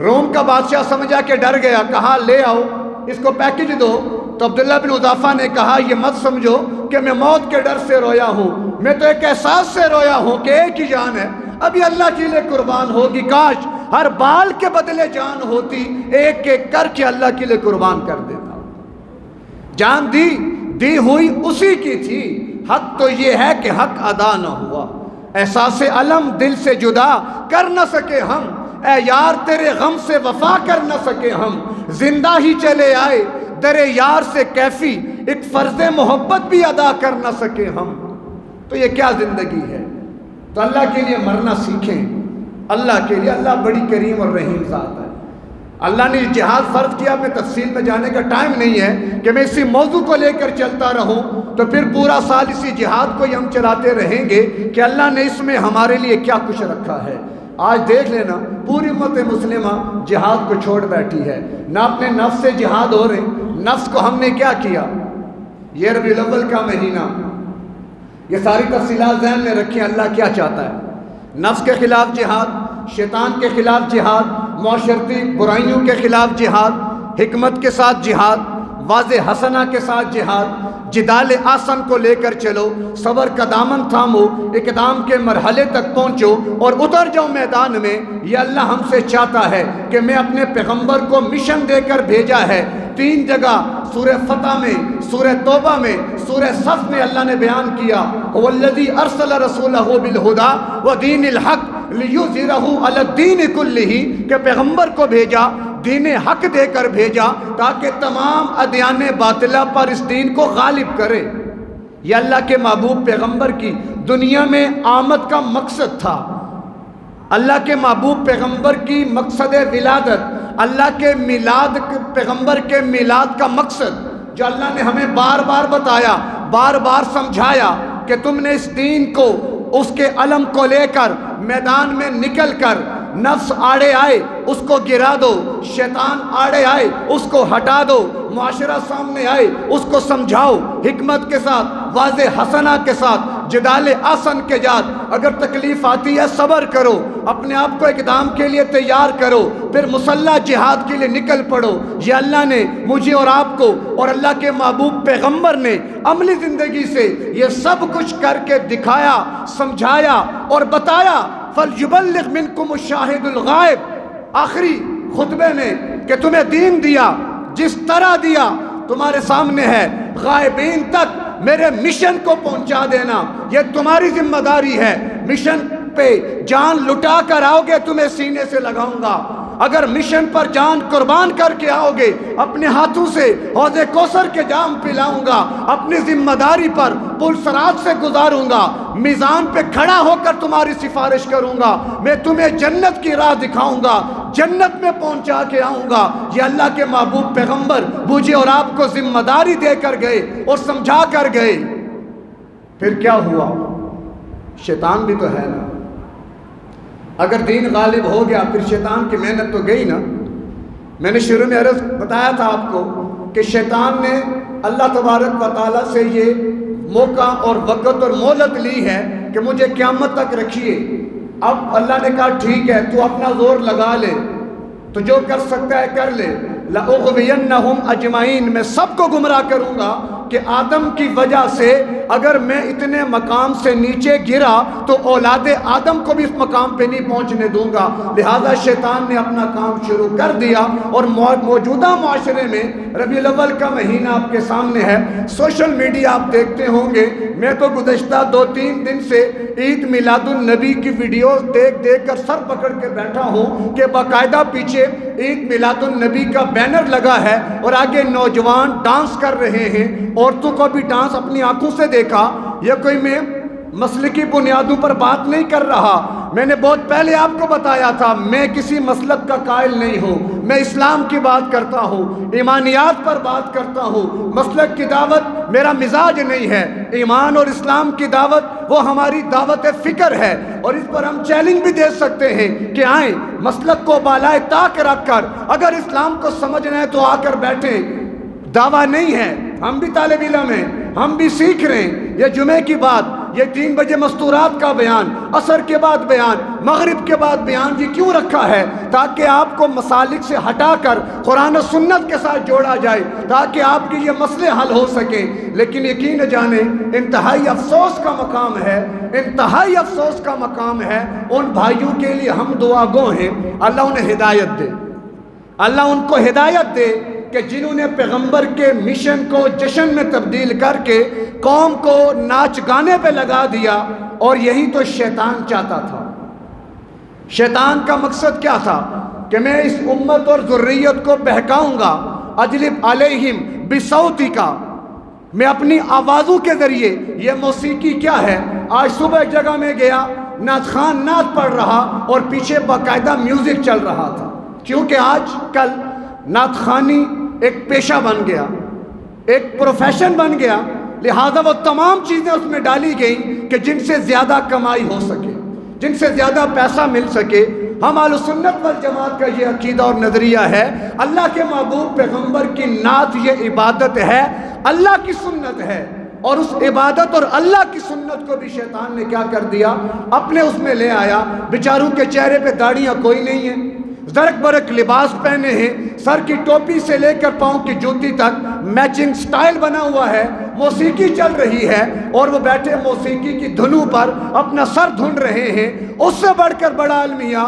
روم کا بادشاہ سمجھا کہ ڈر گیا، کہا لے آؤ اس کو پیکج دو۔ تو عبداللہ بن حذافہ نے کہا یہ مت سمجھو کہ میں موت کے ڈر سے رویا ہوں، میں تو ایک احساس سے رویا ہوں کہ ایک ہی جان ہے، ابھی اللہ کے لیے قربان ہوگی، کاش ہر بال کے بدلے جان ہوتی، ایک ایک کر کے اللہ کے لیے قربان کر دیتا۔ جان دی ہوئی اسی کی تھی، حق تو یہ ہے کہ حق ادا نہ ہوا، احساس علم دل سے جدا کر نہ سکے ہم، اے یار تیرے غم سے وفا کر نہ سکے ہم، زندہ ہی چلے آئے تیرے یار سے کیفی ایک فرض محبت بھی ادا کر نہ سکے ہم۔ تو یہ کیا زندگی ہے؟ تو اللہ کے لیے مرنا سیکھیں، اللہ کے لیے۔ اللہ بڑی کریم اور رحیم ذات ہے۔ اللہ نے جہاد فرض کیا، میں تفصیل میں جانے کا ٹائم نہیں ہے کہ میں اسی موضوع کو لے کر چلتا رہوں تو پھر پورا سال اسی جہاد کو ہی ہم چلاتے رہیں گے کہ اللہ نے اس میں ہمارے لیے کیا کچھ رکھا ہے۔ آج دیکھ لینا پوری امت مسلمہ جہاد کو چھوڑ بیٹھی ہے، نہ اپنے نفس سے جہاد ہو رہے۔ نفس کو ہم نے کیا کیا؟ یہ ربیع الاول کا مہینہ، یہ ساری تفصیلات ذہن میں رکھیں اللہ کیا چاہتا ہے۔ نفس کے خلاف جہاد، شیطان کے خلاف جہاد، معاشرتی برائیوں کے خلاف جہاد، حکمت کے ساتھ جہاد، واضح حسنہ کے ساتھ جہاد، جدال آسن کو لے کر چلو، صبر کا دامن تھامو، اقدام کے مرحلے تک پہنچو اور اتر جاؤ میدان میں۔ یہ اللہ ہم سے چاہتا ہے کہ میں اپنے پیغمبر کو مشن دے کر بھیجا ہے۔ 3 جگہ سورہ فتح میں، سورہ توبہ میں، سورہ صف میں اللہ نے بیان کیا وَالَّذِي أَرْسَلَ رَسُولَهُ بِالْهُدَى وَدِينِ الْحَقِّ لِيُظْهِرَهُ عَلَى الدِّينِ كُلِّهِ کہ پیغمبر کو بھیجا، دین حق دے کر بھیجا تاکہ تمام ادیان باطلہ پر اس دین کو غالب کرے۔ یہ اللہ کے محبوب پیغمبر کی دنیا میں آمد کا مقصد تھا۔ اللہ کے محبوب پیغمبر کی مقصد ولادت، اللہ کے میلاد، پیغمبر کے میلاد کا مقصد جو اللہ نے ہمیں بار بار بتایا، بار بار سمجھایا کہ تم نے اس دین کو، اس کے علم کو لے کر میدان میں نکل کر نفس آڑے آئے اس کو گرا دو، شیطان آڑے آئے اس کو ہٹا دو، معاشرہ سامنے آئے اس کو سمجھاؤ، حکمت کے ساتھ، واضح حسنہ کے ساتھ، جدال آسن کے جات۔ اگر تکلیف آتی ہے صبر کرو، اپنے آپ کو اقدام کے لیے تیار کرو، پھر مسلح جہاد کے لیے نکل پڑو۔ یہ اللہ نے مجھے اور آپ کو اور اللہ کے محبوب پیغمبر نے عملی زندگی سے یہ سب کچھ کر کے دکھایا، سمجھایا اور بتایا۔ فَلْيُبَلِّغْ مِنْكُمُ الشَّاهِدُ الْغَائِبُ آخری خطبے میں کہ تمہیں دین دیا، جس طرح دیا تمہارے سامنے ہے، غائبین تک میرے مشن کو پہنچا دینا یہ تمہاری ذمہ داری ہے۔ مشن پہ جان لٹا کر آؤ گے تمہیں سینے سے لگاؤں گا، اگر مشن پر جان قربان کر کے آؤ گے اپنے ہاتھوں سے حوض کوثر کے جام پلاؤں گا، اپنی ذمہ داری پر پل صراط سے گزاروں گا، میزان پہ کھڑا ہو کر تمہاری سفارش کروں گا، میں تمہیں جنت کی راہ دکھاؤں گا، جنت میں پہنچا کے آؤں گا۔ یہ اللہ کے محبوب پیغمبر مجھے اور آپ کو ذمہ داری دے کر گئے اور سمجھا کر گئے۔ پھر کیا ہوا؟ شیطان بھی تو ہے نا، اگر دین غالب ہو گیا پھر شیطان کی محنت تو گئی نا۔ میں نے شروع میں عرض بتایا تھا آپ کو کہ شیطان نے اللہ تبارک و تعالیٰ سے یہ موقع اور وقت اور مہلت لی ہے کہ مجھے قیامت تک رکھیے۔ اب اللہ نے کہا ٹھیک ہے، تو اپنا زور لگا لے، تو جو کر سکتا ہے کر لے۔ لَأُغْوِيَنَّهُمْ أَجْمَعِينَ، میں سب کو گمراہ کروں گا کہ آدم کی وجہ سے اگر میں اتنے مقام سے نیچے گرا تو اولاد آدم کو بھی اس مقام پہ نہیں پہنچنے دوں گا۔ لہذا شیطان نے اپنا کام شروع کر دیا، اور موجودہ معاشرے میں ربیع الاول کا مہینہ آپ کے سامنے ہے، سوشل میڈیا آپ دیکھتے ہوں گے۔ میں تو گزشتہ 2-3 دن سے عید میلاد النبی کی ویڈیوز دیکھ کر سر پکڑ کے بیٹھا ہوں کہ باقاعدہ پیچھے عید میلاد النبی کا بینر لگا ہے اور آگے نوجوان ڈانس کر رہے ہیں۔ عورتوں کو بھی ڈانس اپنی آنکھوں سے دیکھا۔ یہ کوئی میں مسلکی بنیادوں پر بات نہیں کر رہا، میں نے بہت پہلے آپ کو بتایا تھا میں کسی مسلک کا قائل نہیں ہوں، میں اسلام کی بات کرتا ہوں، ایمانیات پر بات کرتا ہوں۔ مسلک کی دعوت میرا مزاج نہیں ہے، ایمان اور اسلام کی دعوت وہ ہماری دعوت فکر ہے، اور اس پر ہم چیلنج بھی دے سکتے ہیں کہ آئیں مسلک کو بالائے طاق رکھ کر اگر اسلام کو سمجھنا ہے تو آ کر بیٹھیں۔ دعویٰ نہیں ہے، ہم بھی طالب علم ہیں، ہم بھی سیکھ رہے ہیں۔ یہ جمعے کی بات، یہ 3 بجے مستورات کا بیان، عصر کے بعد بیان، مغرب کے بعد بیان جی کیوں رکھا ہے؟ تاکہ آپ کو مسالک سے ہٹا کر قرآن و سنت کے ساتھ جوڑا جائے، تاکہ آپ کے یہ مسئلے حل ہو سکیں۔ لیکن یقین جانیں انتہائی افسوس کا مقام ہے، انتہائی افسوس کا مقام ہے ان بھائیوں کے لیے ہم دعا گو ہیں، اللہ انہیں ہدایت دے، اللہ ان کو ہدایت دے کہ جنہوں نے پیغمبر کے مشن کو جشن میں تبدیل کر کے قوم کو ناچ گانے پہ لگا دیا، اور یہی تو شیطان چاہتا تھا۔ شیطان کا مقصد کیا تھا؟ کہ میں اس امت اور ذریت کو بہکاؤں گا، اجلب علیہم بصوتی کا، میں اپنی آوازوں کے ذریعے۔ یہ موسیقی کیا ہے؟ آج صبح ایک جگہ میں گیا، نعت خوان نعت پڑھ رہا اور پیچھے باقاعدہ میوزک چل رہا تھا، کیونکہ آج کل نعت خوانی ایک پیشہ بن گیا، ایک پروفیشن بن گیا، لہذا وہ تمام چیزیں اس میں ڈالی گئیں کہ جن سے زیادہ کمائی ہو سکے، جن سے زیادہ پیسہ مل سکے۔ ہم اہل سنت والجماعت کا یہ عقیدہ اور نظریہ ہے، اللہ کے محبوب پیغمبر کی نعت یہ عبادت ہے، اللہ کی سنت ہے، اور اس عبادت اور اللہ کی سنت کو بھی شیطان نے کیا کر دیا؟ اپنے اس میں لے آیا۔ بیچاروں کے چہرے پہ داڑیاں کوئی نہیں ہیں، زرق برق لباس پہنے ہیں، سر کی ٹوپی سے لے کر پاؤں کی جوتی تک میچنگ سٹائل بنا ہوا ہے، موسیقی چل رہی ہے، اور وہ بیٹھے موسیقی کی دھنوں پر اپنا سر دھن رہے ہیں۔ اس سے بڑھ کر بڑا المیہ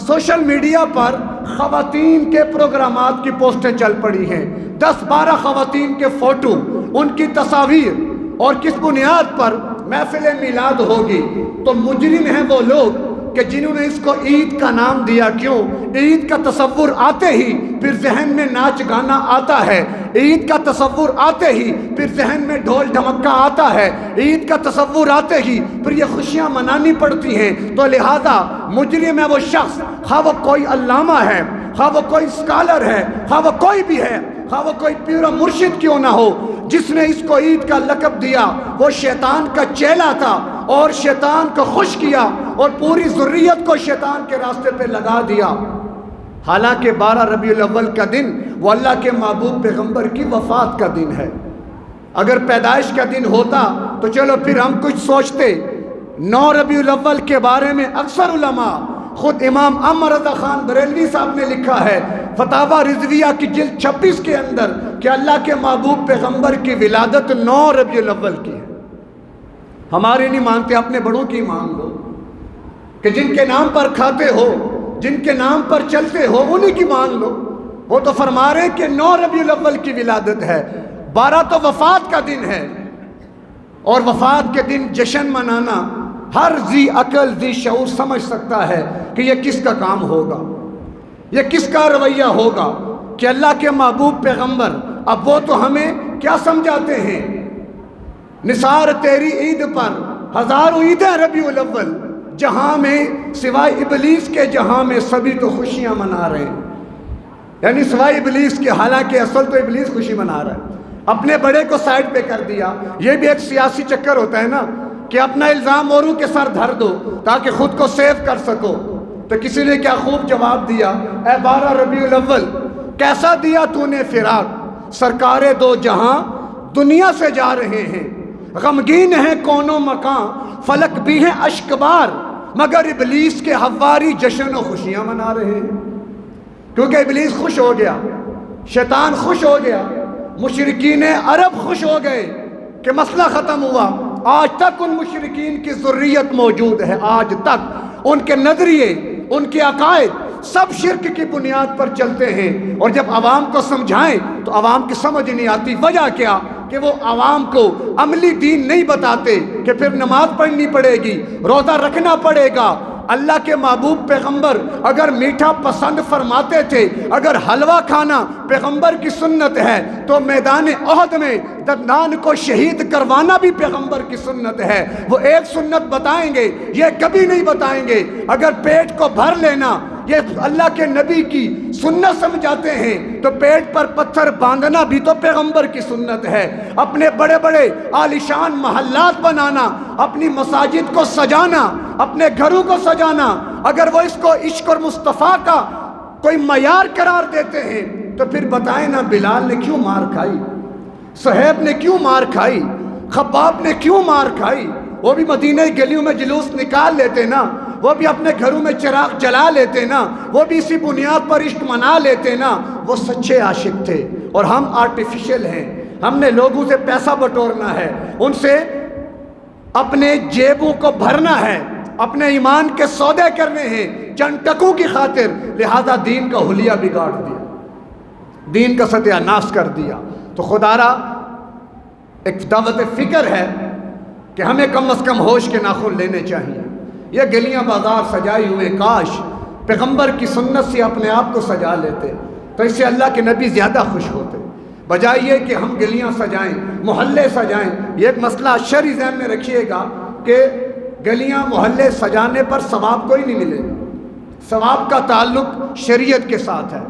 سوشل میڈیا پر خواتین کے پروگرامات کی پوسٹیں چل پڑی ہیں، 10-12 خواتین کے فوٹو، ان کی تصاویر، اور کس بنیاد پر محفل میلاد ہوگی؟ تو مجرم ہیں وہ لوگ کہ جنہوں نے اس کو عید کا نام دیا۔ کیوں؟ عید کا تصور آتے ہی پھر ذہن میں ناچ گانا آتا ہے، عید کا تصور آتے ہی پھر ذہن میں ڈھول ڈھمکا آتا ہے، عید کا تصور آتے ہی پھر یہ خوشیاں منانی پڑتی ہیں۔ تو لہذا مجرم ہے وہ شخص، خواہ وہ کوئی علامہ ہے، خواہ وہ کوئی اسکالر ہے، خواہ وہ کوئی بھی ہے، خواہ وہ کوئی پیر و مرشد کیوں نہ ہو، جس نے اس کو عید کا لقب دیا وہ شیطان کا چیلا تھا، اور شیطان کو خوش کیا اور پوری ذریت کو شیطان کے راستے پہ لگا دیا۔ حالانکہ 12 ربیع الاول کا دن وہ اللہ کے محبوب پیغمبر کی وفات کا دن ہے۔ اگر پیدائش کا دن ہوتا تو چلو پھر ہم کچھ سوچتے۔ 9 ربیع الاول کے بارے میں اکثر علماء، خود امام احمد رضا خان بریلوی صاحب نے لکھا ہے فتاوی رضویہ کی جلد 26 کے اندر کہ اللہ کے محبوب پیغمبر کی ولادت 9 ربیع الاول کی ہے۔ ہمارے نہیں مانتے، اپنے بڑوں کی مان لو کہ جن کے نام پر کھاتے ہو، جن کے نام پر چلتے ہو، انہی کی مان لو۔ وہ تو فرما رہے ہیں کہ 9 ربیع الاول کی ولادت ہے، 12 تو وفات کا دن ہے، اور وفات کے دن جشن منانا ہر ذی عقل ذی شعور سمجھ سکتا ہے کہ یہ کس کا کام ہوگا، یہ کس کا رویہ ہوگا کہ اللہ کے محبوب پیغمبر۔ اب وہ تو ہمیں کیا سمجھاتے ہیں؟ نثار تیری عید پر ہزاروں عیدیں ربیع الاول، جہاں میں سوائے ابلیس کے جہاں میں سبھی تو خوشیاں منا رہے ہیں، یعنی سوائے ابلیس کے، حالانکہ اصل تو ابلیس خوشی منا رہا ہے، اپنے بڑے کو سائڈ پہ کر دیا۔ یہ بھی ایک سیاسی چکر ہوتا ہے نا کہ اپنا الزام اوروں کے سر دھر دو تاکہ خود کو سیو کر سکو۔ تو کسی نے کیا خوب جواب دیا، اے 12 ربیع الاول کیسا دیا تو نے فراق، سرکار دو جہاں دنیا سے جا رہے ہیں، غمگین ہیں کونوں مکان، فلک بھی ہیں اشکبار، مگر ابلیس کے حواری جشن و خوشیاں منا رہے ہیں۔ کیونکہ ابلیس خوش ہو گیا، شیطان خوش ہو گیا، مشرکین عرب خوش ہو گئے کہ مسئلہ ختم ہوا۔ آج تک ان مشرکین کی ذریت موجود ہے، آج تک ان کے نظریے، ان کے عقائد سب شرک کی بنیاد پر چلتے ہیں، اور جب عوام کو سمجھائیں تو عوام کی سمجھ نہیں آتی۔ وجہ کیا؟ کہ وہ عوام کو عملی دین نہیں بتاتے کہ پھر نماز پڑھنی پڑے گی، روزہ رکھنا پڑے گا۔ اللہ کے محبوب پیغمبر اگر میٹھا پسند فرماتے تھے، اگر حلوہ کھانا پیغمبر کی سنت ہے تو میدان احد میں دندان کو شہید کروانا بھی پیغمبر کی سنت ہے۔ وہ ایک سنت بتائیں گے، یہ کبھی نہیں بتائیں گے۔ اگر پیٹ کو بھر لینا یہ اللہ کے نبی کی سنت سمجھاتے ہیں تو پیٹ پر پتھر باندھنا بھی تو پیغمبر کی سنت ہے۔ اپنے بڑے بڑے عالیشان محلات بنانا، اپنی مساجد کو سجانا، اپنے گھروں کو سجانا، اگر وہ اس کو عشق اور مصطفیٰ کا کوئی معیار قرار دیتے ہیں تو پھر بتائیں نا، بلال نے کیوں مار کھائی، صہیب نے کیوں مار کھائی، خباب نے کیوں مار کھائی؟ وہ بھی مدینہ گلیوں میں جلوس نکال لیتے نا، وہ بھی اپنے گھروں میں چراغ جلا لیتے نا، وہ بھی اسی بنیاد پر عشق منا لیتے نا۔ وہ سچے عاشق تھے، اور ہم آرٹیفیشل ہیں۔ ہم نے لوگوں سے پیسہ بٹورنا ہے، ان سے اپنے جیبوں کو بھرنا ہے، اپنے ایمان کے سودے کرنے ہیں چند ٹکوں کی خاطر، لہذا دین کا حلیہ بگاڑ دیا، دین کا ستیہ ناش کر دیا۔ تو خدا را ایک دعوت فکر ہے کہ ہمیں کم از کم ہوش کے ناخن لینے چاہیے۔ یہ گلیاں بازار سجائی ہوئے، کاش پیغمبر کی سنت سے اپنے آپ کو سجا لیتے تو اس سے اللہ کے نبی زیادہ خوش ہوتے، بجائے یہ کہ ہم گلیاں سجائیں، محلے سجائیں۔ یہ ایک مسئلہ شرعی ذہن میں رکھیے گا کہ گلیاں محلے سجانے پر ثواب کوئی نہیں ملے۔ ثواب کا تعلق شریعت کے ساتھ ہے،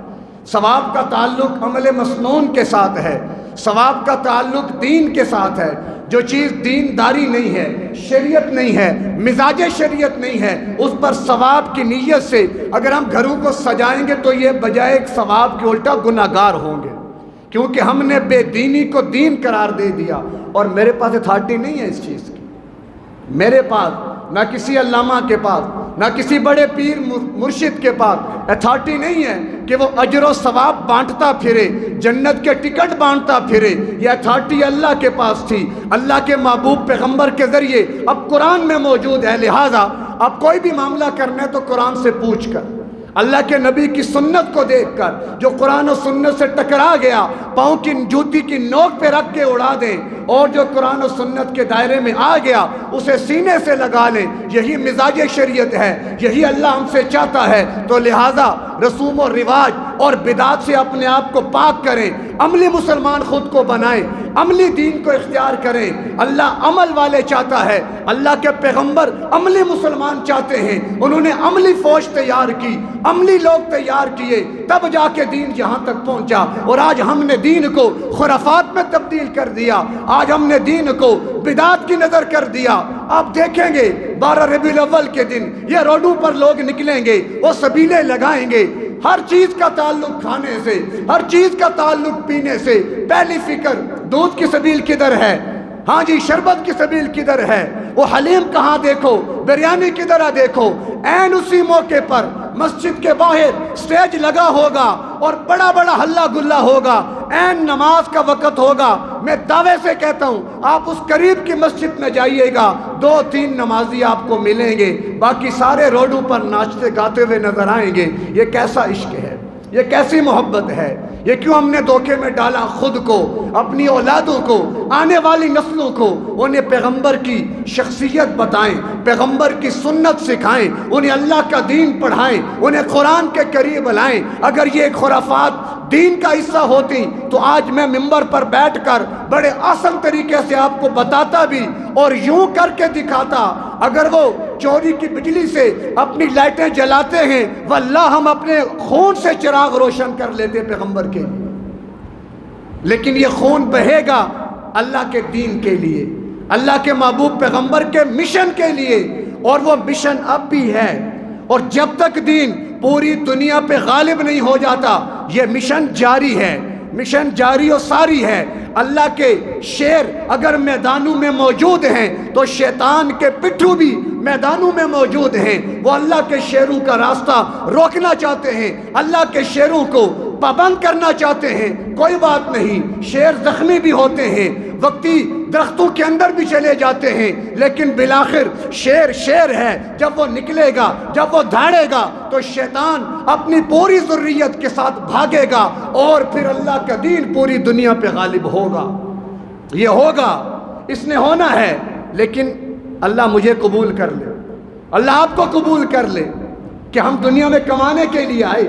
ثواب کا تعلق عمل مسنون کے ساتھ ہے، ثواب کا تعلق دین کے ساتھ ہے۔ جو چیز دینداری نہیں ہے، شریعت نہیں ہے، مزاج شریعت نہیں ہے، اس پر ثواب کی نیت سے اگر ہم گھروں کو سجائیں گے تو یہ بجائے ایک ثواب کے الٹا گناہگار ہوں گے، کیونکہ ہم نے بے دینی کو دین قرار دے دیا۔ اور میرے پاس اتھارٹی نہیں ہے اس چیز کی، میرے پاس نہ کسی علامہ کے پاس، نہ کسی بڑے پیر مرشد کے پاس اتھارٹی نہیں ہے کہ وہ اجر و ثواب بانٹتا پھرے، جنت کے ٹکٹ بانٹتا پھرے۔ یہ اتھارٹی اللہ کے پاس تھی، اللہ کے محبوب پیغمبر کے ذریعے اب قرآن میں موجود ہے۔ لہٰذا اب کوئی بھی معاملہ کرنا ہے تو قرآن سے پوچھ کر، اللہ کے نبی کی سنت کو دیکھ کر، جو قرآن و سنت سے ٹکرا گیا پاؤں کی جوتی کی نوک پہ رکھ کے اڑا دیں، اور جو قرآن و سنت کے دائرے میں آ گیا اسے سینے سے لگا لیں۔ یہی مزاج شریعت ہے، یہی اللہ ہم سے چاہتا ہے۔ تو لہٰذا رسوم و رواج اور بدعات سے اپنے آپ کو پاک کریں، عملی مسلمان خود کو بنائیں، عملی دین کو اختیار کریں۔ اللہ عمل والے چاہتا ہے، اللہ کے پیغمبر عملی مسلمان چاہتے ہیں۔ انہوں نے عملی فوج تیار کی، عملی لوگ تیار کیے، تب جا کے دین یہاں تک پہنچا۔ اور آج ہم نے دین کو خرافات میں تبدیل کر دیا، آج ہم نے دین کو بدعات کی نظر کر دیا۔ آپ دیکھیں گے 12 ربیع الاول کے دن یہ روڈوں پر لوگ نکلیں گے، وہ سبیلے لگائیں گے، ہر چیز کا تعلق کھانے سے، ہر چیز کا تعلق پینے سے۔ پہلی فکر دودھ کی سبیل کدھر ہے؟ ہاں جی، شربت کی سبیل کدھر ہے؟ وہ حلیم کہاں دیکھو، بریانی کدھر دیکھو۔ این اسی موقع پر مسجد کے باہر سٹیج لگا ہوگا اور بڑا بڑا ہلا گلا ہوگا، این نماز کا وقت ہوگا۔ میں دعوے سے کہتا ہوں، آپ اس قریب کی مسجد میں جائیے گا، 2-3 نمازی آپ کو ملیں گے، باقی سارے روڈوں پر ناچتے گاتے ہوئے نظر آئیں گے۔ یہ کیسا عشق ہے، یہ کیسی محبت ہے؟ یہ کیوں ہم نے دھوکے میں ڈالا خود کو، اپنی اولادوں کو، آنے والی نسلوں کو؟ انہیں پیغمبر کی شخصیت بتائیں، پیغمبر کی سنت سکھائیں، انہیں اللہ کا دین پڑھائیں، انہیں قرآن کے قریب لائیں۔ اگر یہ خرافات دین کا حصہ ہوتی تو آج میں ممبر پر بیٹھ کر بڑے آسان طریقے سے آپ کو بتاتا بھی اور یوں کر کے دکھاتا۔ اگر وہ چوری کی بجلی سے اپنی لائٹیں جلاتے ہیں، واللہ ہم اپنے خون سے چراغ روشن کر لیتے پیغمبر کے لیے، لیکن یہ خون بہے گا اللہ کے دین کے لیے، اللہ کے محبوب پیغمبر کے مشن کے لیے، اور وہ مشن اب بھی ہے۔ اور جب تک دین پوری دنیا پہ غالب نہیں ہو جاتا یہ مشن جاری ہے، مشن جاری و ساری ہے۔ اللہ کے شیر اگر میدانوں میں موجود ہیں تو شیطان کے پٹھو بھی میدانوں میں موجود ہیں. وہ اللہ کے شیروں کا راستہ روکنا چاہتے ہیں، اللہ کے شیروں کو پابند کرنا چاہتے ہیں. کوئی بات نہیں، شیر زخمی بھی ہوتے ہیں، وقتی درختوں کے اندر بھی چلے جاتے ہیں، لیکن بالآخر شیر شیر ہے. جب وہ نکلے گا، جب وہ دھاڑے گا تو شیطان اپنی پوری ذریت کے ساتھ بھاگے گا اور پھر اللہ کا دین پوری دنیا پہ غالب ہوگا. یہ ہوگا، اس نے ہونا ہے. لیکن اللہ مجھے قبول کر لے، اللہ آپ کو قبول کر لے کہ ہم دنیا میں کمانے کے لیے آئے،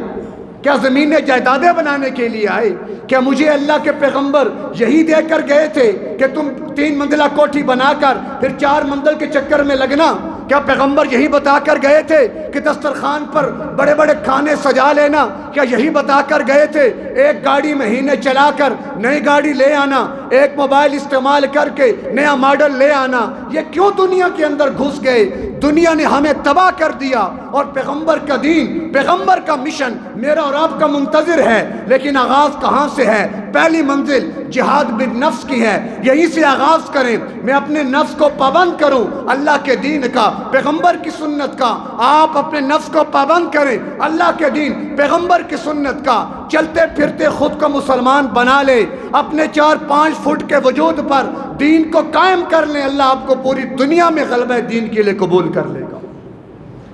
کیا زمینیں جائیدادیں بنانے کے لیے آئے؟ کیا مجھے اللہ کے پیغمبر یہی دے کر گئے تھے کہ تم 3 منزلہ کوٹھی بنا کر پھر 4 منزل کے چکر میں لگنا؟ کیا پیغمبر یہی بتا کر گئے تھے کہ دسترخوان پر بڑے بڑے کھانے سجا لینا؟ کیا یہی بتا کر گئے تھے ایک گاڑی مہینے چلا کر نئی گاڑی لے آنا، ایک موبائل استعمال کر کے نیا ماڈل لے آنا؟ یہ کیوں دنیا کے اندر گھس گئے؟ دنیا نے ہمیں تباہ کر دیا اور پیغمبر کا دین، پیغمبر کا مشن میرا اور آپ کا منتظر ہے. لیکن آغاز کہاں سے ہے؟ پہلی منزل جہاد بالنفس کی ہے. یہیں سے آغاز کریں. میں اپنے نفس کو پابند کروں اللہ کے دین کا، پیغمبر کی سنت کا. آپ اپنے نفس کو پابند کریں اللہ کے دین، پیغمبر کی سنت کا. چلتے پھرتے خود کو مسلمان بنا لے، اپنے 4-5 فٹ کے وجود پر دین کو قائم کر لیں. اللہ آپ کو پوری دنیا میں غلبہ دین کے لیے قبول کر لے گا.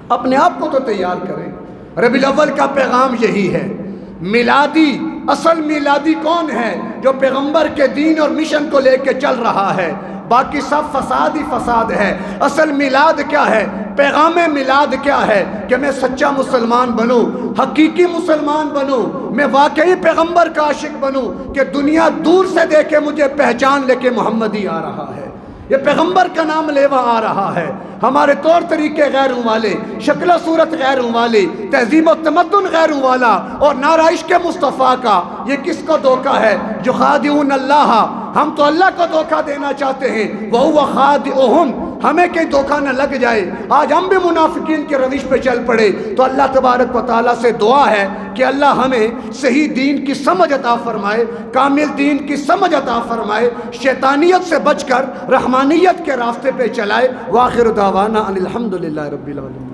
اپنے آپ کو تو تیار کریں. ربیع الاول کا پیغام یہی ہے. میلادی، اصل میلادی کون ہے؟ جو پیغمبر کے دین اور مشن کو لے کے چل رہا ہے. باقی سب فساد ہی فساد ہے. اصل میلاد کیا ہے؟ پیغام میلاد کیا ہے؟ کہ میں سچا مسلمان بنوں، حقیقی مسلمان بنوں، میں واقعی پیغمبر کا عاشق بنوں کہ دنیا دور سے دیکھے مجھے پہچان لے کے محمد ہی آ رہا ہے، یہ پیغمبر کا نام لیوا آ رہا ہے. ہمارے طور طریقے غیروں والے، شکل و صورت غیروں والے، تہذیب و تمدن غیروں والا اور نعرہ عشق مصطفیٰ کا. یہ کس کو دھوکہ ہے؟ جو خادعون اللہ، ہم تو اللہ کو دھوکہ دینا چاہتے ہیں. وَهُوَ خَادِعُهُمْ، ہمیں کہیں دھوکہ نہ لگ جائے. آج ہم بھی منافقین کے روش پہ چل پڑے تو اللہ تبارک و تعالیٰ سے دعا ہے کہ اللہ ہمیں صحیح دین کی سمجھ عطا فرمائے، کامل دین کی سمجھ عطا فرمائے، شیطانیت سے بچ کر رحمانیت کے راستے پہ چلائے. وآخر دعوانا ان الحمدللہ رب العالمین.